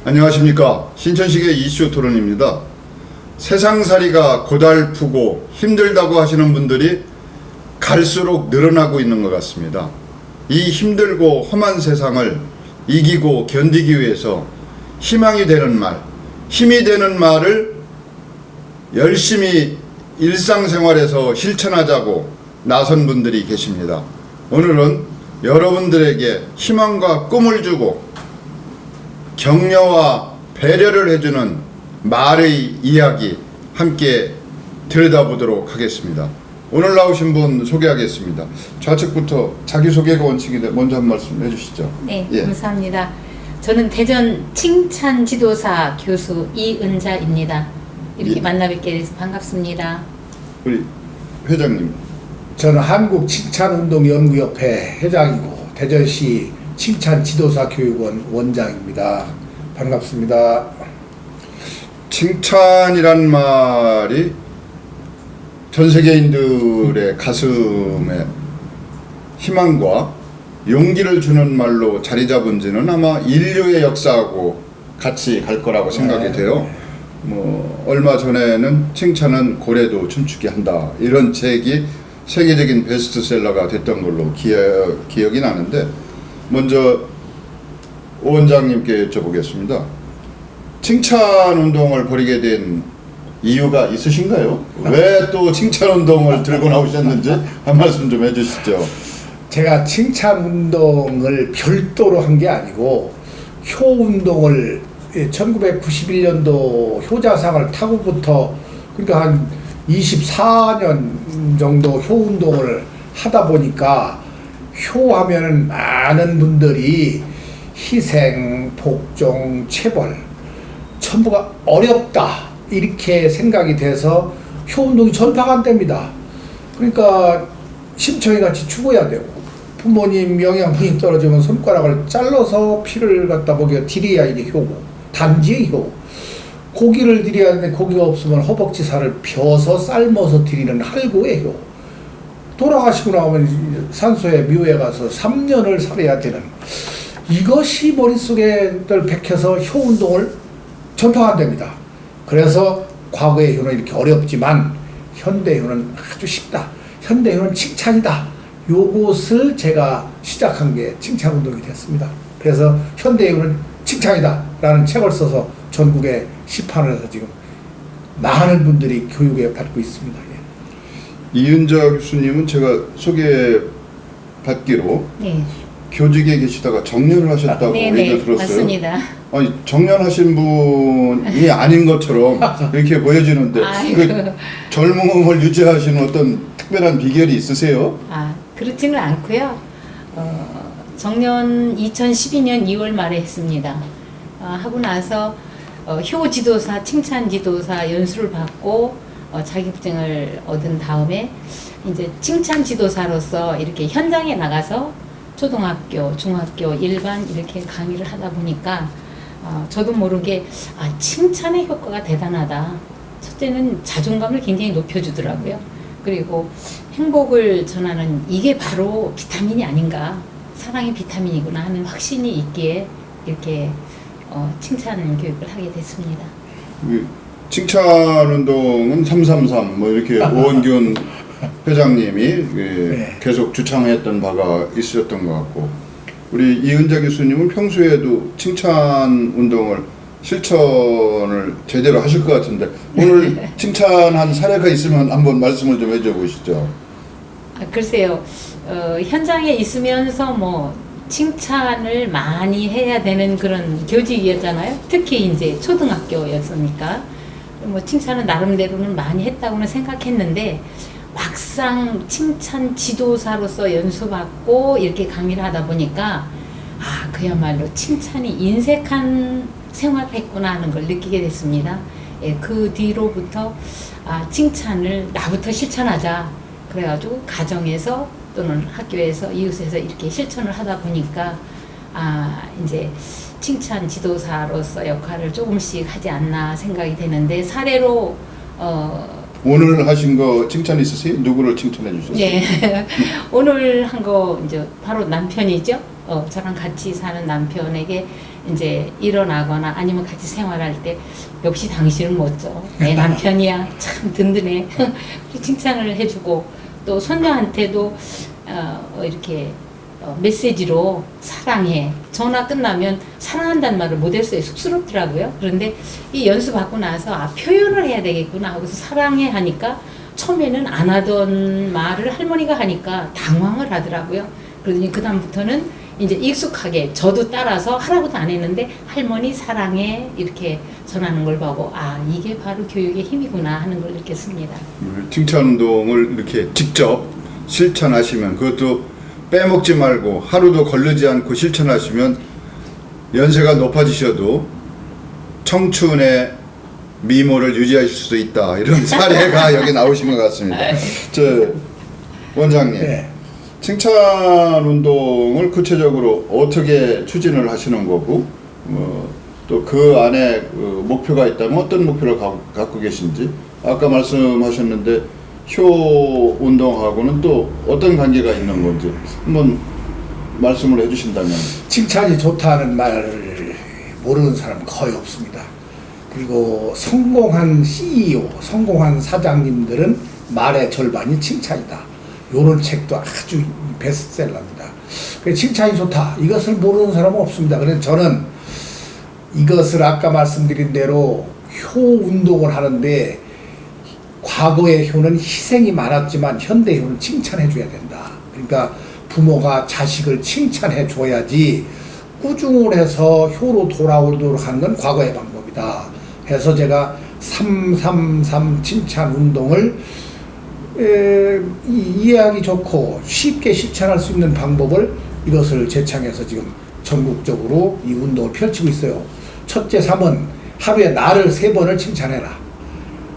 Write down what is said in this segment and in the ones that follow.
안녕하십니까. 신천식의 이슈 토론입니다. 세상살이가 고달프고 힘들다고 하시는 분들이 갈수록 늘어나고 있는 것 같습니다. 이 힘들고 험한 세상을 이기고 견디기 위해서 희망이 되는 말, 힘이 되는 말을 열심히 일상생활에서 실천하자고 나선 분들이 계십니다. 오늘은 여러분들에게 희망과 꿈을 주고 격려와 배려를 해주는 말의 이야기 함께 들여다보도록 하겠습니다. 오늘 나오신 분 소개하겠습니다. 좌측부터 자기소개가 원칙인데 먼저 한 말씀 해주시죠. 네, 감사합니다. 저는 대전 칭찬지도사 교수 이은자입니다. 이렇게 만나 뵙게 돼서 반갑습니다. 우리 회장님. 저는 한국칭찬운동연구협회 회장이고 대전시 칭찬지도사교육원 원장입니다. 반갑습니다. 칭찬이란 말이 전 세계인들의 가슴에 희망과 용기를 주는 말로 자리 잡은 지는 아마 인류의 역사하고 같이 갈 거라고 생각이 돼요. 얼마 전에는 칭찬은 고래도 춤추게 한다, 이런 책이 세계적인 베스트셀러가 됐던 걸로 기억이 나는데, 먼저 오 원장님께 여쭤보겠습니다. 칭찬 운동을 벌이게 된 이유가 있으신가요? 왜 또 칭찬 운동을 들고 나오셨는지 한 말씀 좀 해주시죠. 제가 칭찬 운동을 별도로 한 게 아니고 효 운동을 1991년도 효자상을 타고부터, 그러니까 한 24년 정도 효 운동을 하다 보니까 효하면은 많은 분들이 희생, 복종, 체벌 전부가 어렵다 이렇게 생각이 돼서 효운동이 전파가 안 됩니다. 그러니까 심청이 같이 죽어야 되고, 부모님 영양분이 떨어지면 손가락을 잘라서 피를 갖다 먹여 드려야 이게 효고, 단지의 효. 고기를 드려야 하는데 고기가 없으면 허벅지 살을 펴서 삶아서 드리는 할구의 효. 돌아가시고 나오면 산소에 묘에 가서 3년을 살아야 되는, 이것이 머릿속에 늘 백혀서 효운동을 전파가 안 됩니다. 그래서 과거의 효는 이렇게 어렵지만 현대 효는 아주 쉽다, 현대 효는 칭찬이다, 요것을 제가 시작한 게 칭찬운동이 됐습니다. 그래서 현대 효는 칭찬이다 라는 책을 써서 전국에 시판을 해서 지금 많은 분들이 교육에 받고 있습니다. 이은자 교수님은 제가 소개받기로 교직에 계시다가 정년을 하셨다고 얘기 들었어요. 맞습니다. 아니, 정년하신 분이 아닌 것처럼 이렇게 보여지는데 그 젊음을 유지하시는 어떤 특별한 비결이 있으세요? 그렇지는 않고요. 정년 2012년 2월 말에 했습니다. 하고 나서 효 지도사, 칭찬 지도사 연수를 받고 자격증을 얻은 다음에 이제 칭찬 지도사로서 이렇게 현장에 나가서 초등학교, 중학교, 일반 이렇게 강의를 하다 보니까 저도 모르게 칭찬의 효과가 대단하다. 첫째는 자존감을 굉장히 높여주더라고요. 그리고 행복을 전하는 이게 바로 비타민이 아닌가, 사랑이 비타민이구나 하는 확신이 있기에 이렇게 칭찬 교육을 하게 됐습니다. 칭찬 운동은 333 이렇게 오원균 회장님이 계속 주창했던 바가 있으셨던 것 같고, 우리 이은자 교수님은 평소에도 칭찬 운동을 실천을 제대로 하실 것 같은데 오늘 칭찬한 사례가 있으면 한번 말씀을 좀 해줘 보시죠. 글쎄요, 현장에 있으면서 칭찬을 많이 해야 되는 그런 교직이었잖아요. 특히 이제 초등학교였으니까 칭찬은 나름대로는 많이 했다고는 생각했는데, 막상 칭찬 지도사로서 연수받고 이렇게 강의를 하다 보니까 그야말로 칭찬이 인색한 생활했구나 하는 걸 느끼게 됐습니다. 예, 그 뒤로부터 칭찬을 나부터 실천하자. 그래가지고 가정에서 또는 학교에서 이웃에서 이렇게 실천을 하다 보니까 이제 칭찬 지도사로서 역할을 조금씩 하지 않나 생각이 되는데 사례로 오늘 하신 거 칭찬 있으세요? 누구를 칭찬해 주셨어요? 예. 오늘 한 거 이제 바로 남편이죠. 저랑 같이 사는 남편에게 이제 일어나거나 아니면 같이 생활할 때 역시 당신은 멋져. 내 남편이야. 참 든든해. 칭찬을 해주고 또 손녀한테도 이렇게 메시지로 사랑해. 전화 끝나면 사랑한다는 말을 못 했어요. 쑥스럽더라고요. 그런데 이 연수 받고 나서 표현을 해야 되겠구나 하고서 사랑해 하니까 처음에는 안 하던 말을 할머니가 하니까 당황을 하더라고요. 그러더니 그다음부터는 이제 익숙하게 저도 따라서 하라고도 안 했는데 할머니 사랑해 이렇게 전하는 걸 보고 이게 바로 교육의 힘이구나 하는 걸 느꼈습니다. 칭찬 운동을 이렇게 직접 실천하시면 그것도 빼먹지 말고 하루도 거르지 않고 실천하시면 연세가 높아지셔도 청춘의 미모를 유지하실 수 있다. 이런 사례가 여기 나오신 것 같습니다. 원장님, 네. 칭찬 운동을 구체적으로 어떻게 추진을 하시는 거고 또 그 안에 목표가 있다면 어떤 목표를 갖고 계신지 아까 말씀하셨는데 효 운동하고는 또 어떤 관계가 있는 건지 한번 말씀을 해주신다면. 칭찬이 좋다는 말을 모르는 사람은 거의 없습니다. 그리고 성공한 CEO, 성공한 사장님들은 말의 절반이 칭찬이다. 이런 책도 아주 베스트셀러입니다. 칭찬이 좋다. 이것을 모르는 사람은 없습니다. 그래서 저는 이것을 아까 말씀드린 대로 효 운동을 하는데 과거의 효는 희생이 많았지만 현대 효는 칭찬해 줘야 된다. 그러니까 부모가 자식을 칭찬해 줘야지 꾸중을 해서 효로 돌아오도록 하는 건 과거의 방법이다. 해서 제가 333 칭찬 운동을 이해하기 좋고 쉽게 실천할 수 있는 방법을 이것을 제창해서 지금 전국적으로 이 운동을 펼치고 있어요. 첫째 3은 하루에 나를 3번을 칭찬해라.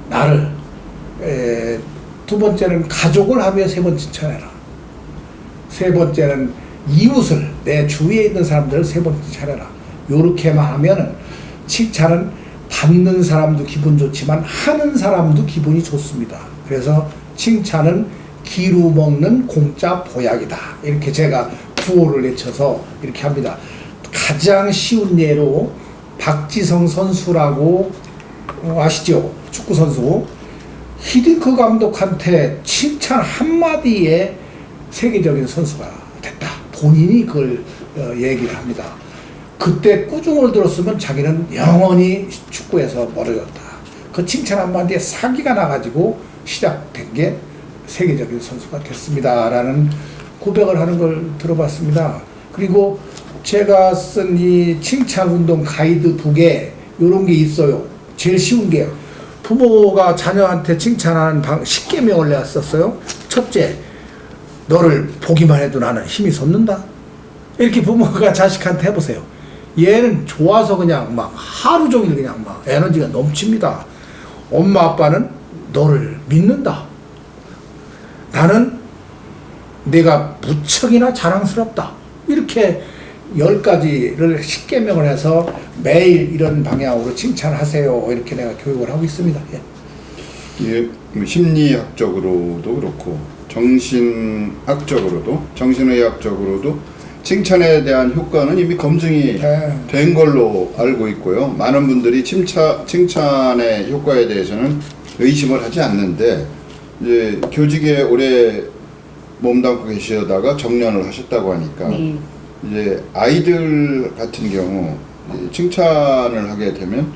나를. 두 번째는 가족을 하루에 3번 칭찬해라. 세 번째는 이웃을, 내 주위에 있는 사람들을 3번 칭찬해라. 요렇게만 하면은 칭찬은 받는 사람도 기분 좋지만 하는 사람도 기분이 좋습니다. 그래서 칭찬은 기루 먹는 공짜 보약이다. 이렇게 제가 구호를 외쳐서 이렇게 합니다. 가장 쉬운 예로 박지성 선수라고 아시죠? 축구 선수. 히딩크 감독한테 칭찬 한마디에 세계적인 선수가 됐다. 본인이 그걸 얘기를 합니다. 그때 꾸중을 들었으면 자기는 영원히 축구에서 멀어졌다. 그 칭찬 한마디에 사기가 나가지고 시작된 게 세계적인 선수가 됐습니다. 라는 고백을 하는 걸 들어봤습니다. 그리고 제가 쓴 이 칭찬 운동 가이드북에 이런 게 있어요. 제일 쉬운 게 부모가 자녀한테 칭찬하는 10계명을 내가 썼어요. 첫째, 너를 보기만 해도 나는 힘이 솟는다. 이렇게 부모가 자식한테 해보세요. 얘는 좋아서 그냥 막 하루 종일 그냥 막 에너지가 넘칩니다. 엄마 아빠는 너를 믿는다. 나는 내가 무척이나 자랑스럽다. 이렇게 10가지를 10계명을 해서 매일 이런 방향으로 칭찬하세요. 이렇게 내가 교육을 하고 있습니다. 예, 심리학적으로도 그렇고 정신학적으로도 정신의학적으로도 칭찬에 대한 효과는 이미 검증이 된 걸로 알고 있고요. 많은 분들이 칭찬의 효과에 대해서는 의심을 하지 않는데 이제 교직에 오래 몸담고 계시다가 정년을 하셨다고 하니까 이제 아이들 같은 경우 칭찬을 하게 되면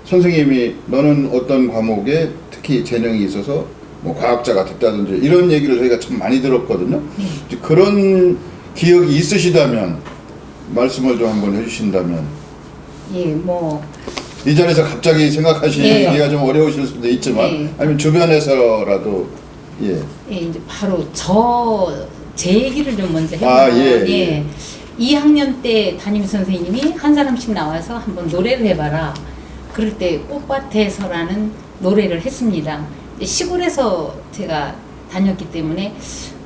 선생님이 너는 어떤 과목에 특히 재능이 있어서 뭐 과학자가 됐다든지 이런 얘기를 저희가 참 많이 들었거든요. 그런 기억이 있으시다면 말씀을 좀 한번 해주신다면. 이 자리에서 갑자기 생각하시기가 좀 어려우실 수도 있지만 아니면 주변에서라도 이제 바로 제 얘기를 좀 먼저 해볼까요? 2학년 때 담임 선생님이 한 사람씩 나와서 한번 노래를 해봐라. 그럴 때 꽃밭에서라는 노래를 했습니다. 시골에서 제가 다녔기 때문에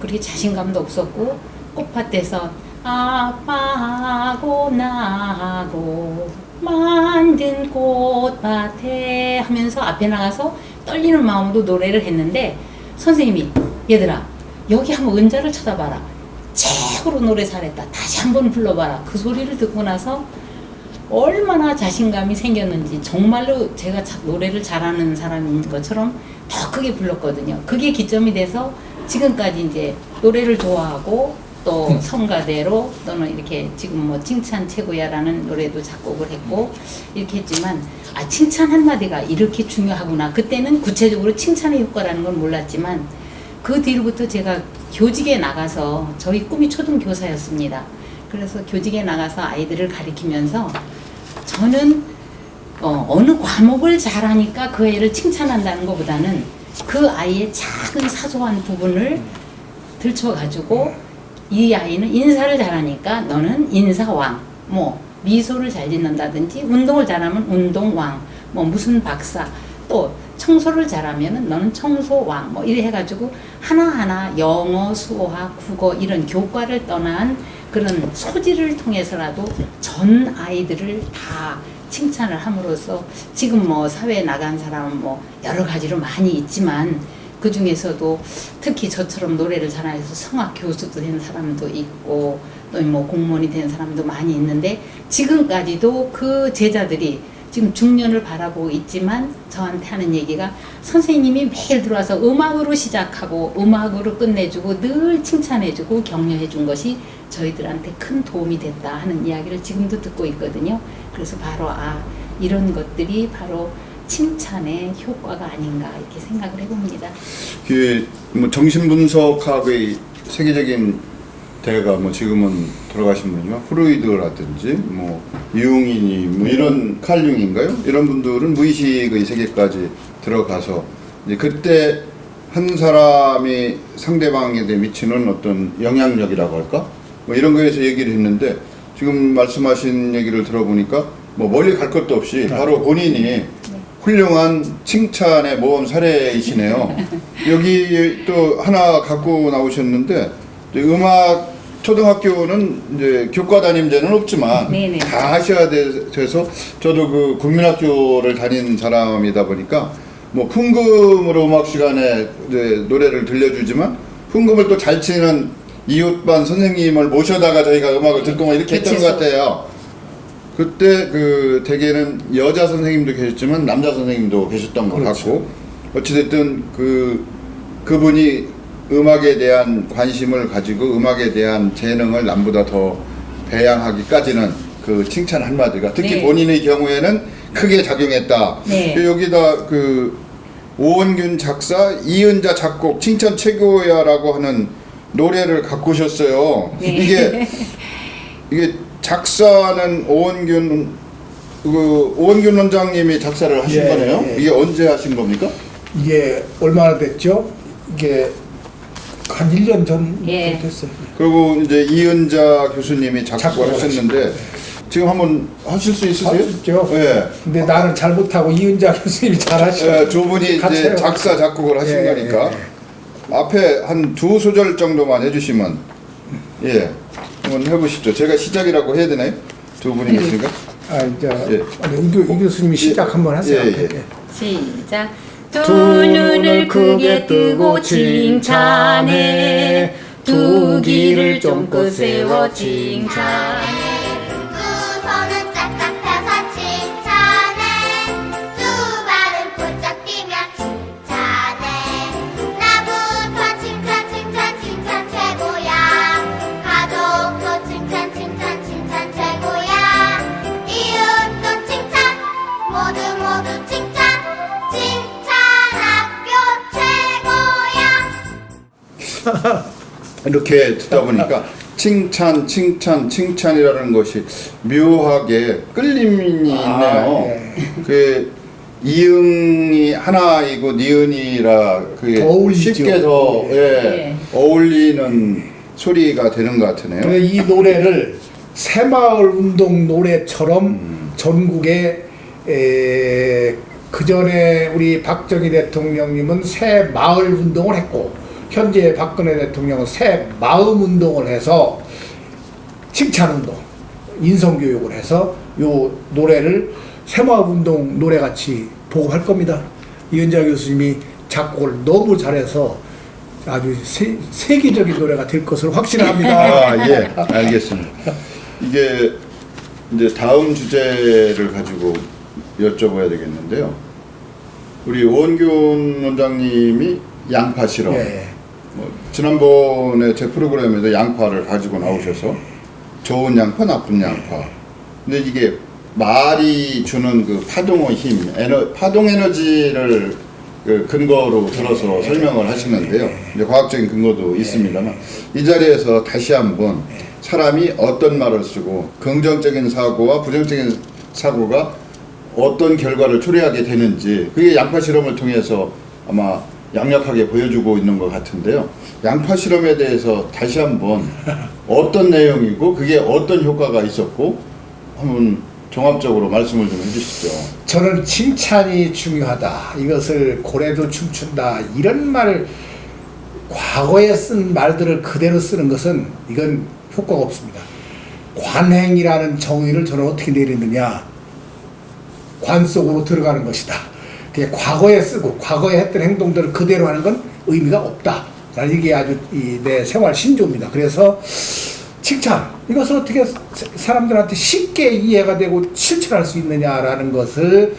그렇게 자신감도 없었고 꽃밭에서 아빠하고 나하고 만든 꽃밭에 하면서 앞에 나가서 떨리는 마음으로 노래를 했는데 선생님이 얘들아 여기 한번 은자를 쳐다봐라. 최고로 노래 잘했다. 다시 한번 불러봐라. 그 소리를 듣고 나서 얼마나 자신감이 생겼는지 정말로 제가 노래를 잘하는 사람인 것처럼 더 크게 불렀거든요. 그게 기점이 돼서 지금까지 이제 노래를 좋아하고 또 성가대로 또는 이렇게 지금 뭐 칭찬 최고야라는 노래도 작곡을 했고 이렇게 했지만 칭찬 한마디가 이렇게 중요하구나. 그때는 구체적으로 칭찬의 효과라는 건 몰랐지만 그 뒤로부터 제가 교직에 나가서 저희 꿈이 초등교사였습니다. 그래서 교직에 나가서 아이들을 가리키면서 저는 어느 과목을 잘하니까 그 애를 칭찬한다는 것보다는 그 아이의 작은 사소한 부분을 들춰가지고 이 아이는 인사를 잘하니까 너는 인사왕, 뭐 미소를 잘 짓는다든지 운동을 잘하면 운동왕, 뭐 무슨 박사, 또 청소를 잘하면 너는 청소왕, 뭐 이래 해가지고 하나하나 영어, 수학, 국어 이런 교과를 떠난 그런 소질을 통해서라도 전 아이들을 다 칭찬을 함으로써 지금 뭐 사회에 나간 사람은 뭐 여러 가지로 많이 있지만 그 중에서도 특히 저처럼 노래를 잘해서 성악 교수도 된 사람도 있고 또 뭐 공무원이 된 사람도 많이 있는데 지금까지도 그 제자들이 지금 중년을 바라보고 있지만 저한테 하는 얘기가 선생님이 매일 들어와서 음악으로 시작하고 음악으로 끝내주고 늘 칭찬해주고 격려해준 것이 저희들한테 큰 도움이 됐다 하는 이야기를 지금도 듣고 있거든요. 그래서 바로 이런 것들이 바로 칭찬의 효과가 아닌가 이렇게 생각을 해봅니다. 그 뭐 정신분석학의 세계적인 대가 뭐 지금은 돌아가신 분이지만 프로이드라든지 뭐 유응인이 뭐 이런 칼 융인가요? 이런 분들은 무의식의 세계까지 들어가서 이제 그때 한 사람이 상대방에 대해 미치는 어떤 영향력이라고 할까? 뭐 이런 거에서 얘기를 했는데 지금 말씀하신 얘기를 들어보니까 뭐 멀리 갈 것도 없이 바로 본인이 훌륭한 칭찬의 모범 사례이시네요. 여기 또 하나 갖고 나오셨는데 음악 초등학교는 이제 교과 담임제는 없지만 네네. 다 하셔야 돼서 저도 그 국민학교를 다닌 사람이다 보니까 뭐 풍금으로 음악 시간에 이제 노래를 들려주지만 풍금을 또 잘 치는 이웃반 선생님을 모셔다가 저희가 음악을 듣고 뭐 이렇게 했던 것 같아요. 그때 그 대개는 여자 선생님도 계셨지만 남자 선생님도 계셨던 것 같고 어찌됐든 그분이 음악에 대한 관심을 가지고 음악에 대한 재능을 남보다 더 배양하기까지는 그 칭찬 한마디가 특히 네. 본인의 경우에는 크게 작용했다. 네. 여기다 그 오원균 작사, 이은자 작곡, 칭찬 최고야라고 하는 노래를 갖고 오셨어요. 네. 이게 작사는 오원균 원장님이 작사를 하신 예, 거네요. 예. 이게 언제 하신 겁니까? 이게 얼마나 됐죠? 이게 한 1년 전 예. 됐어요. 그리고 이제 이은자 교수님이 작곡을 작곡을 하셨는데 지금 한번 하실 수 있으세요? 할 수 있죠. 예. 근데 나는 잘 못하고 이은자 교수님이 잘하시고 예, 두 분이 이제 작사 작곡을 하신 예, 거니까 예. 앞에 한 두 소절 정도만 해주시면 예 한번 해보시죠. 제가 시작이라고 해야 되나요? 두 분이 계시니까. 이제 예. 이 교수님이 시작 한번 하세요. 예, 앞에. 예. 시작. 두 눈을 크게 뜨고 칭찬해 두 귀를 쫑긋 세워 칭찬해 두 손은 짝짝 펴서 칭찬해 두 발은 폴짝 뛰며 칭찬해 나부터 칭찬 칭찬 칭찬 최고야 가족도 칭찬 칭찬 칭찬 최고야 이웃도 칭찬 모두 칭찬 칭찬 학교 최고야 이렇게 듣다 보니까 칭찬이라는 것이 묘하게 끌림이 있네요. 예. 그 이응이 하나이고 니은이라 그게 더 어울리죠. 쉽게 더 예. 어울리는 소리가 되는 것 같으네요. 그래서 이 노래를 새마을 운동 노래처럼 전국에 그 전에 우리 박정희 대통령님은 새마을 운동을 했고 현재 박근혜 대통령은 새마음 운동을 해서 칭찬 운동, 인성 교육을 해서 요 노래를 새마을 운동 노래같이 보급할 겁니다. 이은자 교수님이 작곡을 너무 잘해서 아주 세계적인 노래가 될 것을 확신합니다. 아, 예, 알겠습니다. 이게 이제 다음 주제를 가지고 여쭤봐야 되겠는데요. 우리 오원균 원장님이 양파 실험. 예. 지난번에 제 프로그램에도 양파를 가지고 나오셔서 좋은 양파, 나쁜 양파. 근데 이게 말이 주는 그 파동의 힘, 파동 에너지를 그 근거로 들어서 설명을 하시는데요. 이제 과학적인 근거도 있습니다만 이 자리에서 다시 한번 사람이 어떤 말을 쓰고 긍정적인 사고와 부정적인 사고가 어떤 결과를 초래하게 되는지 그게 양파 실험을 통해서 아마 양력하게 보여주고 있는 것 같은데요. 양파 실험에 대해서 다시 한번 어떤 내용이고 그게 어떤 효과가 있었고 한번 종합적으로 말씀을 좀 해주시죠. 저는 칭찬이 중요하다. 이것을 고래도 춤춘다. 이런 말, 과거에 쓴 말들을 그대로 쓰는 것은 이건 효과가 없습니다. 관행이라는 정의를 저는 어떻게 내리느냐. 관 속으로 들어가는 것이다. 그게 과거에 쓰고 과거에 했던 행동들을 그대로 하는 건 의미가 없다. 이게 아주 내 생활 신조입니다. 그래서 칭찬, 이것을 어떻게 사람들한테 쉽게 이해가 되고 실천할 수 있느냐라는 것을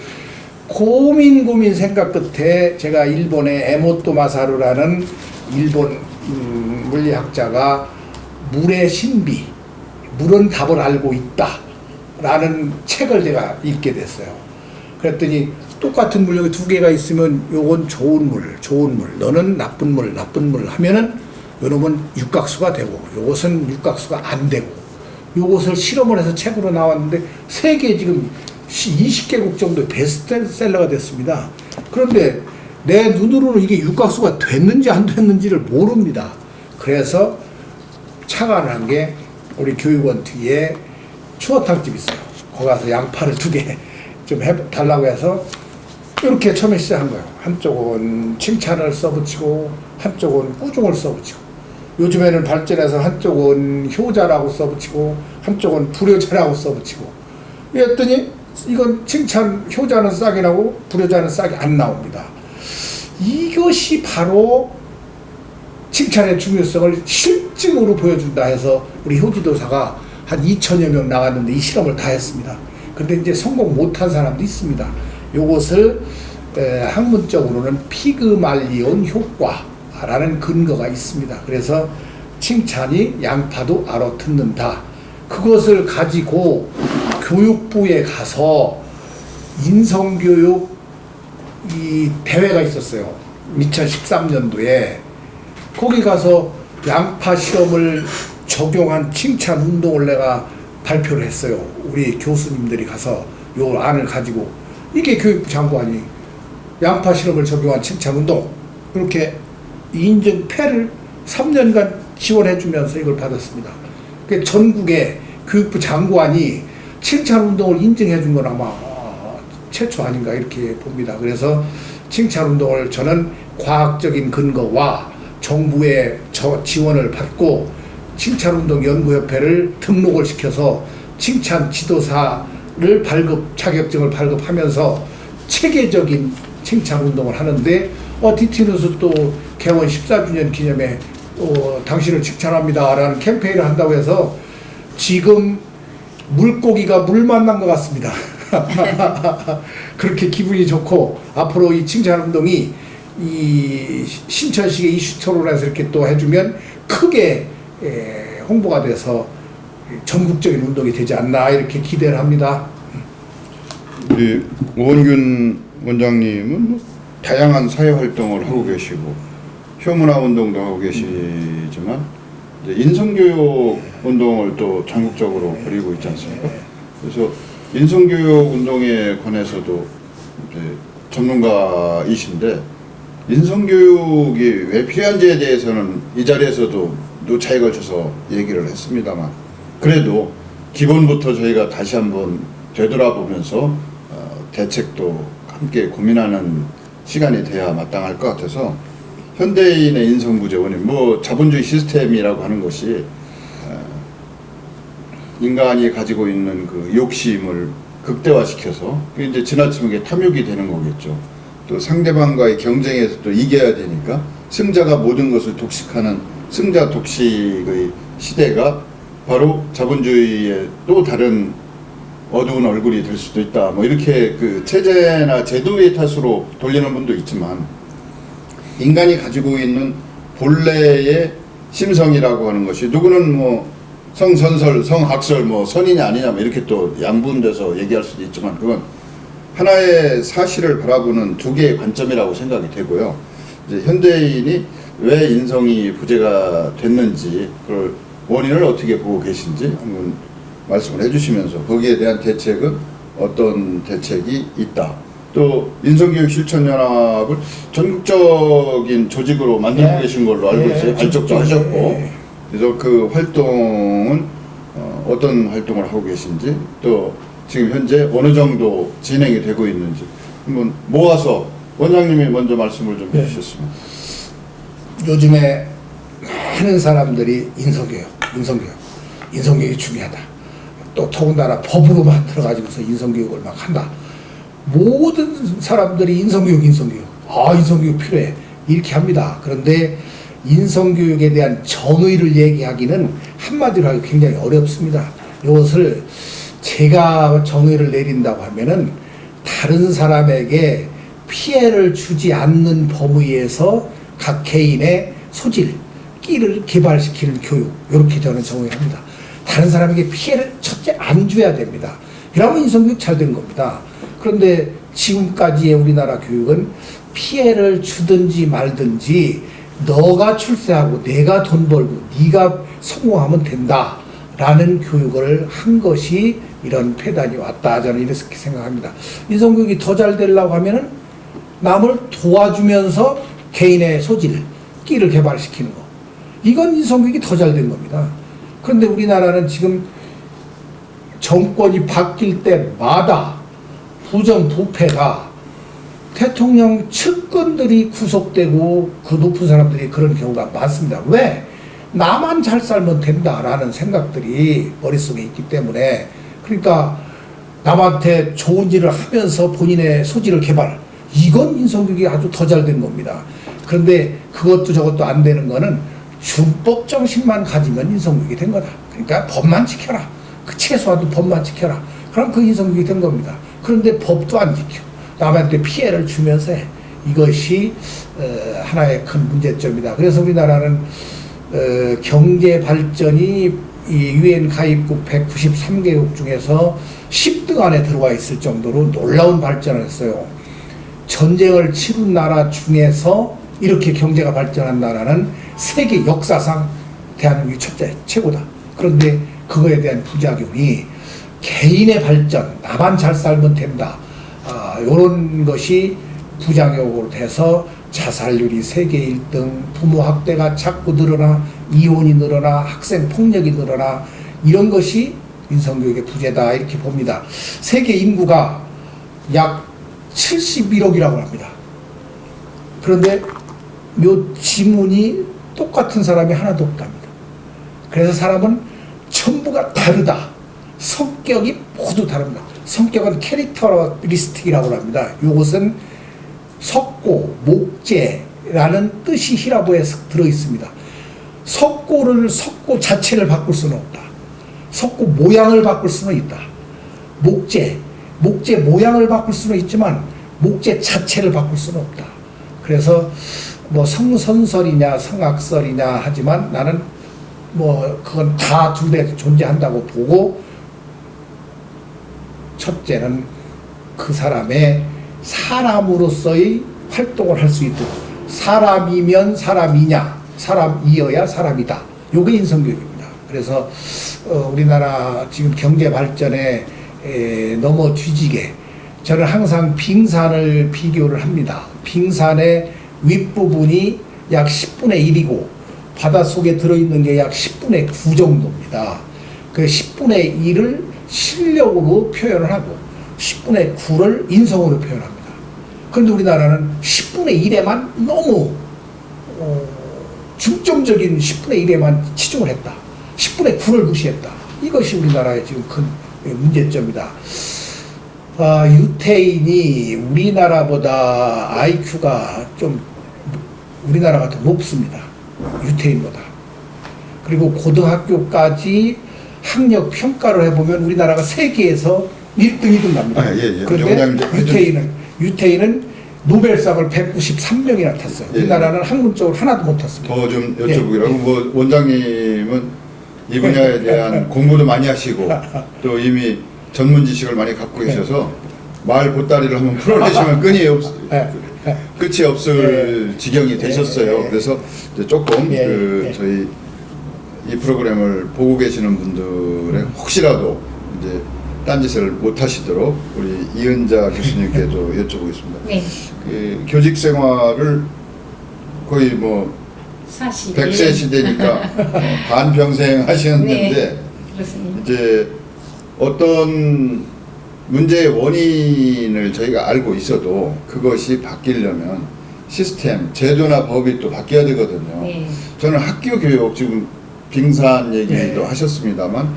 고민 생각 끝에 제가 일본의 에모토 마사루라는 일본 물리학자가 물의 신비, 물은 답을 알고 있다 라는 책을 제가 읽게 됐어요. 그랬더니 똑같은 물 여기 두 개가 있으면 요건 좋은 물, 너는 나쁜 물 하면은 요놈은 육각수가 되고 요것은 육각수가 안 되고 요것을 실험을 해서 책으로 나왔는데 세계 지금 20개국 정도의 베스트셀러가 됐습니다. 그런데 내 눈으로는 이게 육각수가 됐는지 안 됐는지를 모릅니다. 그래서 착안한 게 우리 교육원 뒤에 추어탕집이 있어요. 거기 가서 양파를 2개 좀 해달라고 해서 이렇게 처음에 시작한 거예요. 한쪽은 칭찬을 써붙이고 한쪽은 꾸중을 써붙이고 요즘에는 발전해서 한쪽은 효자라고 써붙이고 한쪽은 불효자라고 써붙이고 이랬더니 이건 칭찬 효자는 싹이 나고 불효자는 싹이 안 나옵니다. 이것이 바로 칭찬의 중요성을 실증으로 보여준다 해서 우리 효지도사가 한 2천여 명 나갔는데 이 실험을 다 했습니다. 근데 이제 성공 못한 사람도 있습니다. 요것을 학문적으로는 피그말리온 효과라는 근거가 있습니다. 그래서 칭찬이 양파도 알아듣는다. 그것을 가지고 교육부에 가서 인성교육 이 대회가 있었어요. 2013년도에 거기 가서 양파 실험을 적용한 칭찬 운동을 내가 발표를 했어요. 우리 교수님들이 가서 요 안을 가지고 이게 교육부 장관이 양파 실험을 적용한 칭찬 운동 이렇게 인증패를 3년간 지원해 주면서 이걸 받았습니다. 그 전국의 교육부 장관이 칭찬 운동을 인증해 준 건 아마 최초 아닌가 이렇게 봅니다. 그래서 칭찬 운동을 저는 과학적인 근거와 정부의 지원을 받고 칭찬운동연구협회를 등록을 시켜서 칭찬 지도사를 자격증을 발급하면서 체계적인 칭찬운동을 하는데 DT뉴스 또 개원 14주년 기념에 당신을 칭찬합니다 라는 캠페인을 한다고 해서 지금 물고기가 물 만난 것 같습니다. 그렇게 기분이 좋고 앞으로 이 칭찬운동이 이 신천식의 이슈 토론에서 이렇게 또 해주면 크게 홍보가 돼서 전국적인 운동이 되지 않나 이렇게 기대를 합니다. 우리 오원균 원장님은 뭐 다양한 사회 활동을 하고 계시고 효문화 운동도 하고 계시지만 이제 인성교육 운동을 또 전국적으로 벌이고 있지 않습니까? 그래서 인성교육 운동에 관해서도 이제 전문가이신데 인성교육이 왜 필요한지에 대해서는 이 자리에서도 노차에 걸쳐서 얘기를 했습니다만 그래도 기본부터 저희가 다시 한번 되돌아보면서 대책도 함께 고민하는 시간이 돼야 마땅할 것 같아서 현대인의 인성부재 원인, 뭐 자본주의 시스템이라고 하는 것이 인간이 가지고 있는 그 욕심을 극대화시켜서 그게 이제 지나치게 탐욕이 되는 거겠죠. 또 상대방과의 경쟁에서 또 이겨야 되니까 승자가 모든 것을 독식하는 승자 독식의 시대가 바로 자본주의의 또 다른 어두운 얼굴이 될 수도 있다. 뭐 이렇게 그 체제나 제도의 탓으로 돌리는 분도 있지만 인간이 가지고 있는 본래의 심성이라고 하는 것이 누구는 뭐 성선설, 성학설, 뭐 선이냐 아니냐 뭐 이렇게 또 양분돼서 얘기할 수도 있지만 그건 하나의 사실을 바라보는 두 개의 관점이라고 생각이 되고요. 이제 현대인이 왜 인성이 부재가 됐는지 그걸 원인을 어떻게 보고 계신지 한번 말씀을 해주시면서 거기에 대한 대책은 어떤 대책이 있다. 또 인성교육 실천연합을 전국적인 조직으로 만들고 네. 계신 걸로 알고 있어요. 네, 발족도 전국적인, 하셨고 네. 그래서 그 활동은 어떤 활동을 하고 계신지 또 지금 현재 어느 정도 진행이 되고 있는지 한번 모아서 원장님이 먼저 말씀을 좀 해주셨으면. 요즘에 많은 사람들이 인성교육이 중요하다. 또 더군다나 법으로 만들어가지고서 인성교육을 막 한다. 모든 사람들이 인성교육. 인성교육 필요해. 이렇게 합니다. 그런데 인성교육에 대한 정의를 얘기하기는 한마디로 하기 굉장히 어렵습니다. 이것을 제가 정의를 내린다고 하면은 다른 사람에게 피해를 주지 않는 범위에서 각 개인의 소질, 끼를 개발시키는 교육, 이렇게 저는 정의를 합니다. 다른 사람에게 피해를 첫째 안 줘야 됩니다. 그러면 인성교육 잘 된 겁니다. 그런데 지금까지의 우리나라 교육은 피해를 주든지 말든지 너가 출세하고 내가 돈 벌고 네가 성공하면 된다 라는 교육을 한 것이 이런 폐단이 왔다. 저는 이렇게 생각합니다. 인성교육이 더 잘 되려고 하면은 남을 도와주면서 개인의 소질, 끼를 개발시키는 거. 이건 인성교육이 더 잘 된 겁니다. 그런데 우리나라는 지금 정권이 바뀔 때마다 부정부패가 대통령 측근들이 구속되고 그 높은 사람들이 그런 경우가 많습니다. 왜? 나만 잘 살면 된다라는 생각들이 머릿속에 있기 때문에 그러니까 남한테 좋은 일을 하면서 본인의 소질을 개발 이건 인성교육이 아주 더 잘 된 겁니다. 그런데 그것도 저것도 안 되는 거는 준법 정신만 가지면 인성교육이 된 거다. 그러니까 법만 지켜라. 그 최소한도 법만 지켜라. 그럼 그 인성교육이 된 겁니다. 그런데 법도 안 지켜. 남한테 피해를 주면서 해. 이것이 하나의 큰 문제점이다. 그래서 우리나라는 경제 발전이 이 UN 가입국 193개국 중에서 10등 안에 들어와 있을 정도로 놀라운 발전을 했어요. 전쟁을 치른 나라 중에서 이렇게 경제가 발전한 나라는 세계 역사상 대한민국이 첫째, 최고다. 그런데 그거에 대한 부작용이 개인의 발전, 나만 잘 살면 된다. 이런 것이 부작용으로 돼서 자살률이 세계 1등, 부모 학대가 자꾸 늘어나, 이혼이 늘어나, 학생 폭력이 늘어나, 이런 것이 인성교육의 부재다. 이렇게 봅니다. 세계 인구가 약 71억이라고 합니다. 그런데 요 지문이 똑같은 사람이 하나도 없답니다. 그래서 사람은 전부가 다르다. 성격이 모두 다릅니다. 성격은 캐릭터리스틱이라고 합니다. 이것은 석고, 목재라는 뜻이 히라보에 들어있습니다. 석고 자체를 바꿀 수는 없다. 석고 모양을 바꿀 수는 있다. 목재 모양을 바꿀 수는 있지만 목재 자체를 바꿀 수는 없다. 그래서 뭐 성선설이냐 성악설이냐 하지만 나는 뭐 그건 다 둘 다 존재한다고 보고 첫째는 그 사람의 사람으로서의 활동을 할 수 있도록 사람이면 사람이냐 사람이어야 사람이다. 요게 인성교육입니다. 그래서 우리나라 지금 경제 발전에 넘어 뒤지게 저는 항상 빙산을 비교를 합니다. 빙산의 윗부분이 약 10분의 1이고 바닷속에 들어있는 게 약 10분의 9 정도입니다. 그 10분의 1을 실력으로 표현을 하고 10분의 9를 인성으로 표현합니다. 그런데 우리나라는 10분의 1에만 너무 중점적인 10분의 1에만 치중을 했다. 10분의 9를 무시했다. 이것이 우리나라의 지금 큰 문제점이다. 유태인이 우리나라보다 IQ가 좀 우리나라가 더 높습니다. 유태인보다. 그리고 고등학교까지 학력 평가를 해보면 우리나라가 세계에서 1등, 2등 납니다. 그런데 유태인은 노벨상을 193명이나 탔어요. 우리나라는 학문적으로 하나도 못 탔습니다. 더 좀 여쭤보기라고 뭐 원장님은 이 분야에 대한 공부도 많이 하시고 또 이미 전문 지식을 많이 갖고 계셔서 말 보따리를 한번 풀어내시면 끝이 없을 지경이 되셨어요. 그래서 이제 조금 저희 이 프로그램을 보고 계시는 분들의 혹시라도 이제 딴짓을 못 하시도록 우리 이은자 교수님께도 여쭤보겠습니다. 네. 그 교직 생활을 거의 뭐 100세 시대니까 반평생 하시는데 네, 그렇습니다. 이제 어떤 문제의 원인을 저희가 알고 있어도 그것이 바뀌려면 시스템, 제도나 법이 또 바뀌어야 되거든요. 네. 저는 학교 교육, 지금 빙산 얘기도 하셨습니다만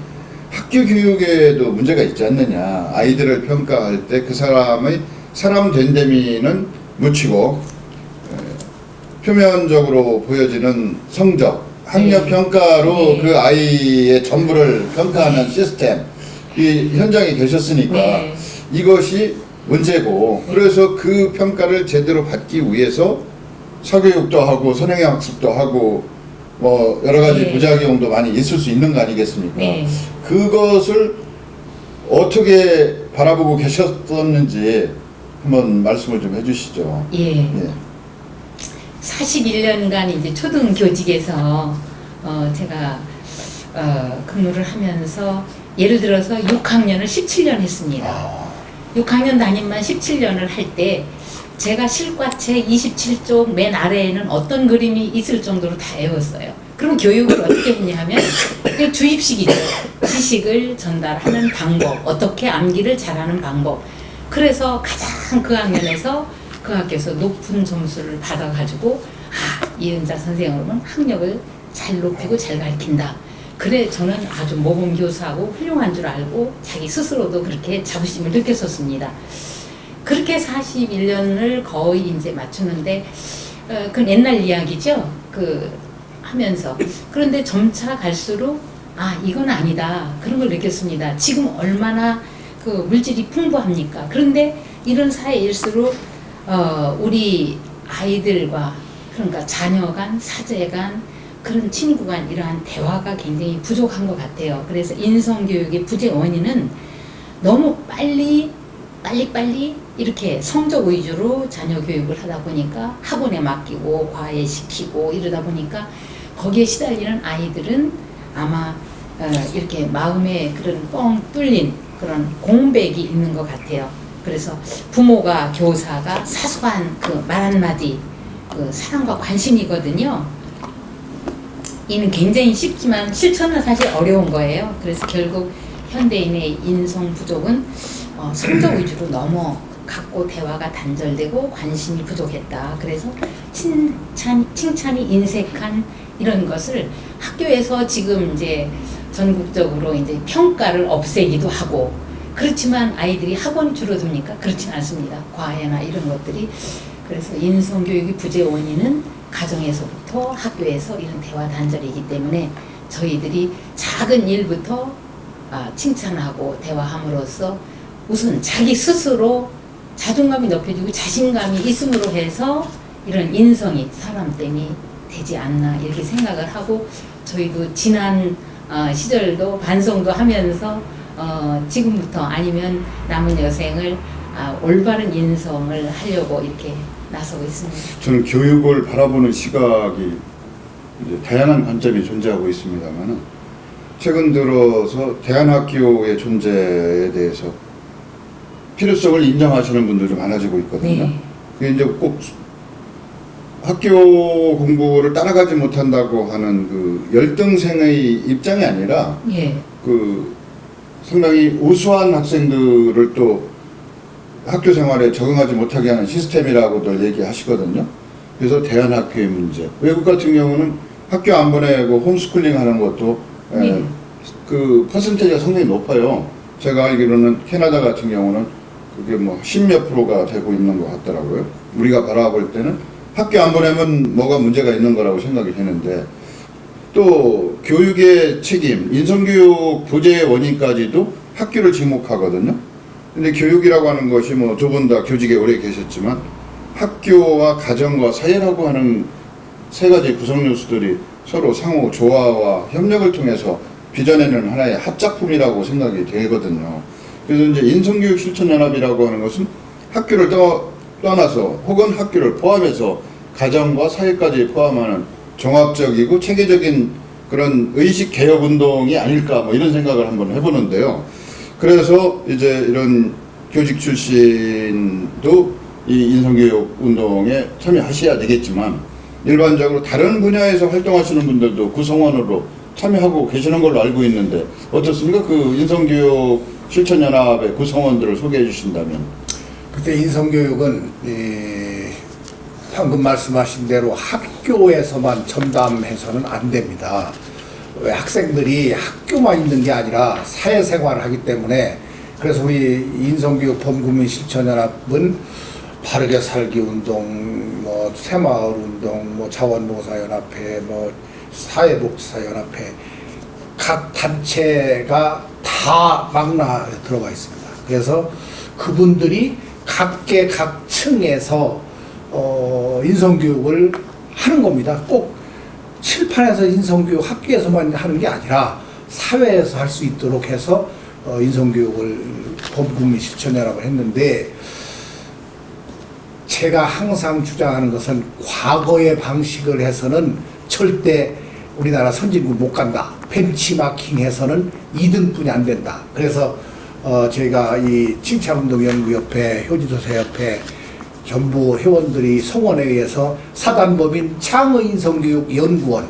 학교 교육에도 문제가 있지 않느냐. 아이들을 평가할 때 그 사람의 사람 된데미는 묻히고 표면적으로 보여지는 성적, 학력 평가로 그 아이의 전부를 평가하는 시스템, 이 현장에 계셨으니까 이것이 문제고, 그래서 그 평가를 제대로 받기 위해서 사교육도 하고 선행의 학습도 하고 뭐 여러 가지 부작용도 많이 있을 수 있는 거 아니겠습니까? 그것을 어떻게 바라보고 계셨었는지 한번 말씀을 좀 해주시죠. 41년간 이제 초등 교직에서 제가 근무를 하면서 예를 들어서 6학년을 17년 했습니다. 6학년 담임만 17년을 할 때 제가 실과책 27쪽 맨 아래에는 어떤 그림이 있을 정도로 다 외웠어요. 그럼 교육을 어떻게 했냐 하면 그게 주입식이죠. 지식을 전달하는 방법, 어떻게 암기를 잘하는 방법. 그래서 가장 그 학년에서 그 학교에서 높은 점수를 받아가지고 이은자 선생님은 학력을 잘 높이고 잘 가르친다. 그래 저는 아주 모범 교사하고 훌륭한 줄 알고 자기 스스로도 그렇게 자부심을 느꼈었습니다. 그렇게 41년을 거의 이제 맞추는데 그건 옛날 이야기죠. 그 하면서 그런데 점차 갈수록 이건 아니다 그런 걸 느꼈습니다. 지금 얼마나 그 물질이 풍부합니까? 그런데 이런 사회일수록 우리 아이들과 그러니까 자녀 간, 사제 간, 그런 친구 간 이러한 대화가 굉장히 부족한 것 같아요. 그래서 인성교육의 부재 원인은 너무 빨리 이렇게 성적 위주로 자녀 교육을 하다 보니까 학원에 맡기고 과외시키고 이러다 보니까 거기에 시달리는 아이들은 아마 이렇게 마음에 그런 뻥 뚫린 그런 공백이 있는 것 같아요. 그래서 부모가 교사가 사소한 그 말 한마디 그 사랑과 관심이거든요. 이는 굉장히 쉽지만 실천은 사실 어려운 거예요. 그래서 결국 현대인의 인성 부족은 성적 위주로 넘어갔고 대화가 단절되고 관심이 부족했다. 그래서 칭찬이 인색한 이런 것을 학교에서 지금 이제 전국적으로 이제 평가를 없애기도 하고 그렇지만 아이들이 학원이 줄어듭니까? 그렇진 않습니다. 과외나 이런 것들이. 그래서 인성교육의 부재 원인은 가정에서부터 학교에서 이런 대화 단절이기 때문에 저희들이 작은 일부터 칭찬하고 대화함으로써 우선 자기 스스로 자존감이 높여지고 자신감이 있음으로 해서 이런 인성이 사람 땜이 되지 않나 이렇게 생각을 하고 저희도 지난 시절도 반성도 하면서 지금부터 아니면 남은 여생을 올바른 인성을 하려고 이렇게 나서고 있습니다. 저는 교육을 바라보는 시각이 이제 다양한 관점이 존재하고 있습니다만 최근 들어서 대안학교의 존재에 대해서 필요성을 인정하시는 분들이 많아지고 있거든요. 그게 이제 꼭 학교 공부를 따라가지 못한다고 하는 그 열등생의 입장이 아니라 예. 그 상당히 우수한 학생들을 또 학교 생활에 적응하지 못하게 하는 시스템이라고들 얘기하시거든요. 그래서 대안학교의 문제. 외국 같은 경우는 학교 안 보내고 홈스쿨링 하는 것도 네. 그 퍼센테이지가 상당히 높아요. 제가 알기로는 캐나다 같은 경우는 그게 뭐 10몇 프로가 되고 있는 것 같더라고요. 우리가 바라볼 때는 학교 안 보내면 뭐가 문제가 있는 거라고 생각이 되는데, 또 교육의 책임, 인성교육 부재의 원인까지도 학교를 지목하거든요. 근데 교육이라고 하는 것이 뭐 두 분 다 교직에 오래 계셨지만 학교와 가정과 사회라고 하는 세 가지 구성 요소들이 서로 상호 조화와 협력을 통해서 빚어내는 하나의 합작품이라고 생각이 되거든요. 그래서 이제 인성교육 실천연합이라고 하는 것은 학교를 떠나서 혹은 학교를 포함해서 가정과 사회까지 포함하는 종합적이고 체계적인 그런 의식 개혁 운동이 아닐까 뭐 이런 생각을 한번 해보는데요. 그래서 이제 이런 교직 출신도 이 인성교육 운동에 참여하셔야 되겠지만 일반적으로 다른 분야에서 활동하시는 분들도 구성원으로 참여하고 계시는 걸로 알고 있는데 어떻습니까? 그 인성교육 실천연합의 구성원들을 소개해 주신다면. 그때 인성교육은 방금 말씀하신 대로 학교에서만 전담해서는 안 됩니다. 왜 학생들이 학교만 있는 게 아니라 사회생활을 하기 때문에, 그래서 우리 인성교육 범국민 실천연합은 바르게 살기 운동, 뭐 새마을 운동, 뭐 자원봉사연합회, 뭐 사회복지사연합회 각 단체가 다 망라에 들어가 있습니다. 그래서 그분들이 각계 각 층에서 인성교육을 하는 겁니다. 꼭 칠판에서 인성교육 학교에서만 하는 게 아니라 사회에서 할 수 있도록 해서 인성교육을 범국민 실천연합을 했는데, 제가 항상 주장하는 것은 과거의 방식을 해서는 절대 우리나라 선진국 못 간다. 벤치마킹해서는 2등뿐이 안 된다. 그래서 저희가 이 칭찬운동연구협회, 효지도사협회 전부 회원들이 성원에 의해서 사단법인 창의인성교육연구원을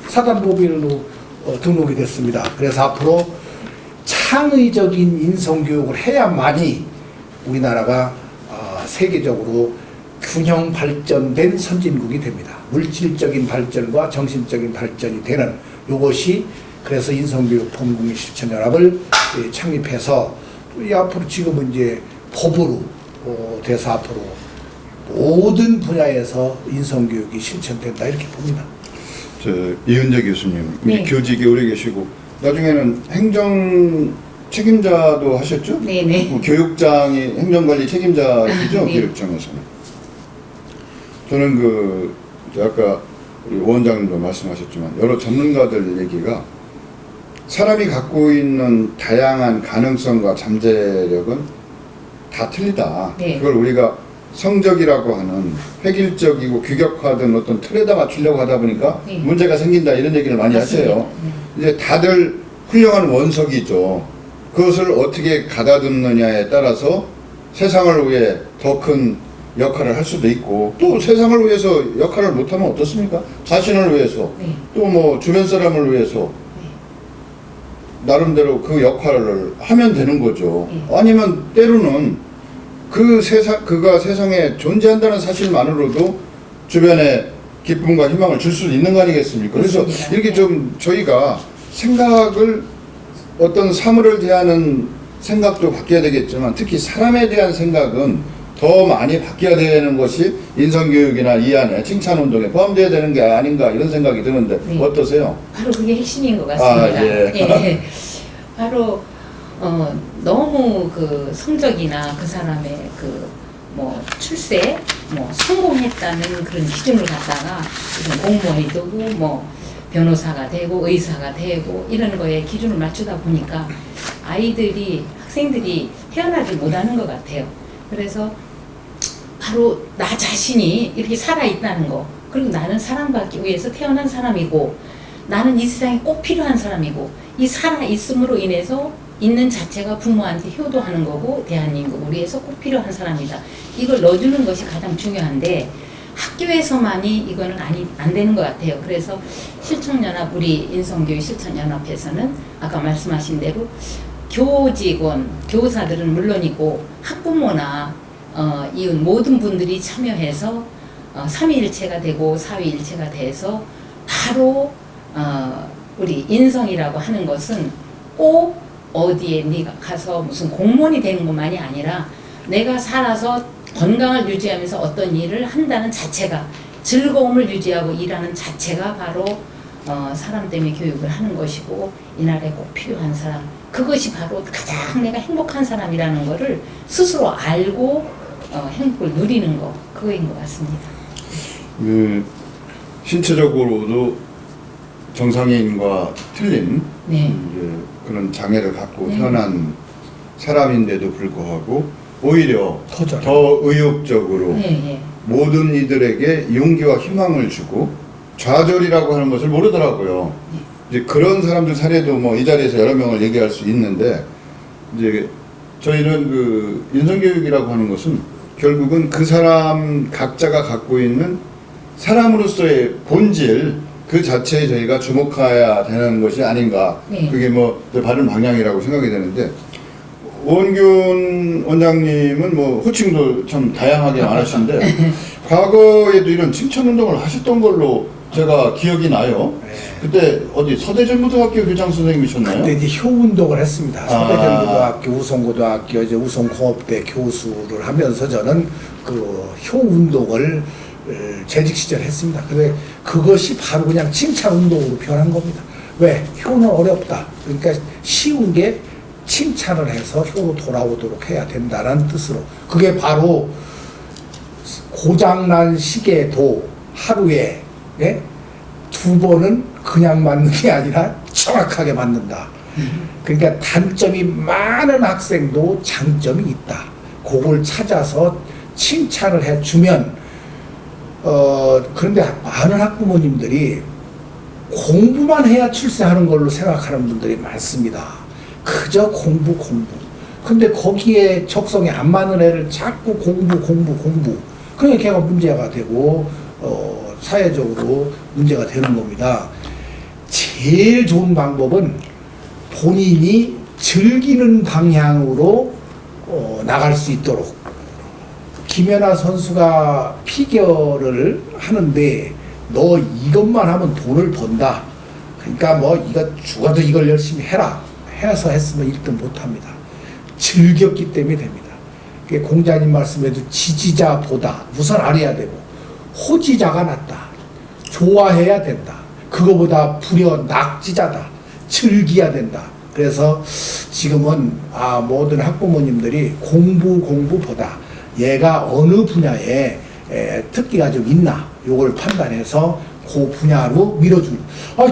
사단법인으로 등록이 됐습니다. 그래서 앞으로 창의적인 인성교육을 해야만이 우리나라가 세계적으로 균형 발전된 선진국이 됩니다. 물질적인 발전과 정신적인 발전이 되는 이것이, 그래서 인성교육 범국민 실천연합을 창립해서 이 앞으로 지금은 이제 법으로 돼서 앞으로 모든 분야에서 인성교육이 실천된다 이렇게 봅니다. 이은재 교수님, 네. 교직에 오래 계시고 나중에는 행정 책임자도 하셨죠? 네네. 교육장이 행정관리 책임자이죠. 네. 교육청에서는. 저는 아까 우리 원장님도 말씀하셨지만 여러 전문가들 얘기가 사람이 갖고 있는 다양한 가능성과 잠재력은 다 틀리다. 네. 그걸 우리가 성적이라고 하는 획일적이고 규격화된 어떤 틀에다 맞추려고 하다 보니까 네. 문제가 생긴다 이런 얘기를 많이 맞습니다. 하세요. 이제 다들 훌륭한 원석이죠. 그것을 어떻게 가다듬느냐에 따라서 세상을 위해 더 큰 역할을 할 수도 있고, 또 세상을 위해서 역할을 못하면 어떻습니까? 자신을 위해서, 네. 또 뭐 주변 사람을 위해서 나름대로 그 역할을 하면 되는 거죠. 네. 아니면 때로는 그가 세상에 존재한다는 사실만으로도 주변에 기쁨과 희망을 줄 수 있는 거 아니겠습니까? 그래서 그렇습니다. 이렇게 좀 저희가 생각을, 어떤 사물을 대하는 생각도 바뀌어야 되겠지만 특히 사람에 대한 생각은 더 많이 바뀌어야 되는 것이 인성교육이나 이 안에 칭찬운동에 포함되어야 되는 게 아닌가 이런 생각이 드는데 네. 어떠세요? 바로 그게 핵심인 것 같습니다. 예. 예. 바로 너무 그 성적이나 그 사람의 뭐 출세, 뭐 성공했다는 그런 기준을 갖다가 무슨 공무원이 되고 뭐 변호사가 되고 의사가 되고 이런 거에 기준을 맞추다 보니까 학생들이 태어나지 못하는 것 같아요. 그래서 바로 나 자신이 이렇게 살아있다는 거, 그리고 나는 사랑받기 위해서 태어난 사람이고 나는 이 세상에 꼭 필요한 사람이고, 이 살아있음으로 인해서 있는 자체가 부모한테 효도하는 거고 대한민국을 위해서 꼭 필요한 사람이다. 이걸 넣어주는 것이 가장 중요한데, 학교에서만이 이거는 안 되는 것 같아요. 그래서 실천연합, 우리 인성교육 실천연합에서는 아까 말씀하신 대로 교직원, 교사들은 물론이고 학부모나 이웃 모든 분들이 참여해서 삼위일체가 되고 사위일체가 돼서 바로 우리 인성이라고 하는 것은 꼭 어디에 네가 가서 무슨 공무원이 되는 것만이 아니라 내가 살아서 건강을 유지하면서 어떤 일을 한다는 자체가, 즐거움을 유지하고 일하는 자체가 바로 사람 때문에 교육을 하는 것이고 이 나라에 꼭 필요한 사람, 그것이 바로 가장 내가 행복한 사람이라는 것을 스스로 알고 행복을 누리는 거, 그거인 것 같습니다. 신체적으로도 정상인과 틀린 네. 이제 그런 장애를 갖고 태어난 사람인데도 불구하고 오히려 더 의욕적으로 모든 이들에게 용기와 희망을 주고 좌절이라고 하는 것을 모르더라고요. 이제 그런 사람들 사례도 뭐 이 자리에서 여러 명을 얘기할 수 있는데, 이제 저희는 그 인성교육이라고 하는 것은 결국은 그 사람 각자가 갖고 있는 사람으로서의 본질 그 자체에 저희가 주목해야 되는 것이 아닌가. 그게 뭐 바른 방향이라고 생각이 되는데, 오원균 원장님은 뭐 호칭도 참 다양하게 많으신데 과거에도 이런 칭찬운동을 하셨던 걸로 제가 기억이 나요. 그때 어디 서대전고등학교 교장 선생님이셨나요? 그때 이제 효운동을 했습니다. 서대전고등학교, 우성고등학교, 이제 우성공업대 교수를 하면서 저는 그 효운동을 재직 시절 했습니다. 근데 그것이 바로 그냥 칭찬운동으로 표현한 겁니다. 왜? 효는 어렵다. 그러니까 쉬운 게 칭찬을 해서 효로 돌아오도록 해야 된다는 뜻으로. 그게 바로 고장난 시계도 하루에 2번은 그냥 맞는 게 아니라 정확하게 맞는다. 그러니까 단점이 많은 학생도 장점이 있다. 그걸 찾아서 칭찬을 해주면 그런데 많은 학부모님들이 공부만 해야 출세하는 걸로 생각하는 분들이 많습니다. 그저 공부. 근데 거기에 적성에 안 맞는 애를 자꾸 공부. 그러니까 걔가 문제가 되고 사회적으로 문제가 되는 겁니다. 제일 좋은 방법은 본인이 즐기는 방향으로 나갈 수 있도록. 김연아 선수가 피겨를 하는데 너 이것만 하면 돈을 번다. 그러니까 뭐 이거 죽어도 이걸 열심히 해라. 해서 했으면 1등 못합니다. 즐겼기 때문에 됩니다. 공자님 말씀에도 지지자보다 우선 알아야 되고 호지자가 낫다. 좋아해야 된다. 그거보다 불여 낙지자다. 즐겨야 된다. 그래서 지금은 모든 학부모님들이 공부보다 얘가 어느 분야에 특기가 좀 있나 요걸 판단해서 그 분야로 밀어주는.